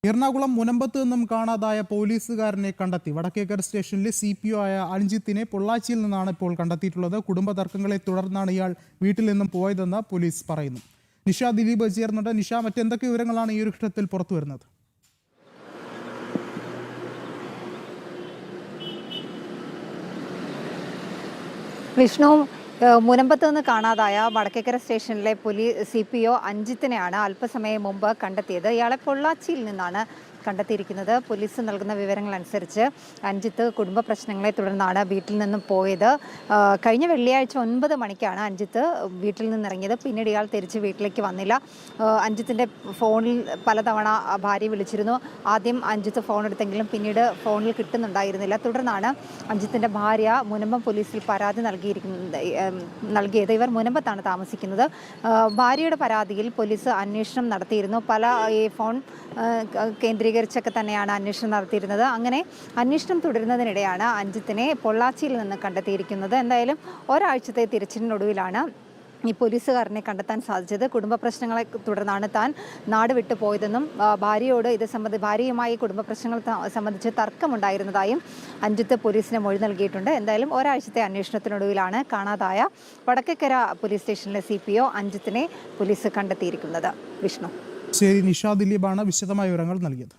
എറണാകുളം മുനമ്പത്ത് നിന്നും കാണാതായ പോലീസുകാരനെ കണ്ടെത്തി. വടക്കേക്കര സ്റ്റേഷനിലെ CPO ആയ അഞ്ജിത്തിനെ പൊള്ളാച്ചിയിൽ നിന്നാണ് ഇപ്പോൾ കണ്ടെത്തിയിട്ടുള്ളത്. കുടുംബ തർക്കങ്ങളെ തുടർന്നാണ് ഇയാൾ വീട്ടിൽ നിന്നും പോയതെന്ന് പോലീസ് പറയുന്നു. നിഷ ദിലീപ് ചേർന്നുണ്ട്. നിഷ, മറ്റെന്തൊക്കെ വിവരങ്ങളാണ് ഈ ഒരു ഘട്ടത്തിൽ പുറത്തു വരുന്നത്? വിഷ്ണു, മുനമ്പത്ത് നിന്ന് കാണാതായ വടക്കേക്കര സ്റ്റേഷനിലെ CPO അഞ്ജിത്തിനെയാണ് അല്പസമയം മുമ്പ് കണ്ടെത്തിയത്. ഇയാളെ പൊള്ളാച്ചിയിൽ നിന്നാണ് കണ്ടെത്തിയിരിക്കുന്നത്. പോലീസ് നൽകുന്ന വിവരങ്ങൾ അനുസരിച്ച് അഞ്ജിത്ത് കുടുംബ പ്രശ്നങ്ങളെ തുടർന്നാണ് വീട്ടിൽ നിന്നും പോയത്. കഴിഞ്ഞ വെള്ളിയാഴ്ച 9 മണിക്കാണ് അഞ്ജിത്ത് വീട്ടിൽ നിന്നിറങ്ങിയത്. പിന്നീട് ഇയാൾ തിരിച്ച് വീട്ടിലേക്ക് വന്നില്ല. അഞ്ജിത്തിൻ്റെ ഫോണിൽ പലതവണ ഭാര്യ വിളിച്ചിരുന്നു. ആദ്യം അഞ്ജിത്ത് ഫോൺ എടുത്തെങ്കിലും പിന്നീട് ഫോണിൽ കിട്ടുന്നുണ്ടായിരുന്നില്ല. തുടർന്നാണ് അഞ്ജിത്തിൻ്റെ ഭാര്യ മുനമ്പം പോലീസിൽ പരാതി നൽകിയത്. ഇവർ മുനമ്പത്താണ് താമസിക്കുന്നത്. ഭാര്യയുടെ പരാതിയിൽ പോലീസ് അന്വേഷണം നടത്തിയിരുന്നു. പല ഈ ഫോൺ കേന്ദ്രീകരിച്ചൊക്കെ തന്നെയാണ് അന്വേഷണം നടത്തിയിരുന്നത്. അങ്ങനെ അന്വേഷണം തുടരുന്നതിനിടെയാണ് അഞ്ജിത്തിനെ പൊള്ളാച്ചിയിൽ നിന്ന് കണ്ടെത്തിയിരിക്കുന്നത്. എന്തായാലും ഒരാഴ്ചത്തെ തിരച്ചിലിനൊടുവിലാണ് ഈ പോലീസുകാരനെ കണ്ടെത്താൻ സാധിച്ചത്. കുടുംബ പ്രശ്നങ്ങളെ തുടർന്നാണ് താൻ നാട് വിട്ടു പോയതെന്നും ഭാര്യയോട് ഭാര്യയുമായി കുടുംബ പ്രശ്നങ്ങൾ സംബന്ധിച്ച് തർക്കമുണ്ടായിരുന്നതായും അഞ്ജിത്ത് പോലീസിന് മൊഴി നൽകിയിട്ടുണ്ട്. എന്തായാലും ഒരാഴ്ചത്തെ അന്വേഷണത്തിനൊടുവിലാണ് കാണാതായ വടക്കേക്കര പോലീസ് സ്റ്റേഷനിലെ CPO അഞ്ജിത്തിനെ പോലീസ് കണ്ടെത്തിയിരിക്കുന്നത്. വിഷ്ണു. ശരി, നിഷ ദിലീപാണ് വിശദമായ വിവരങ്ങൾ നൽകിയത്.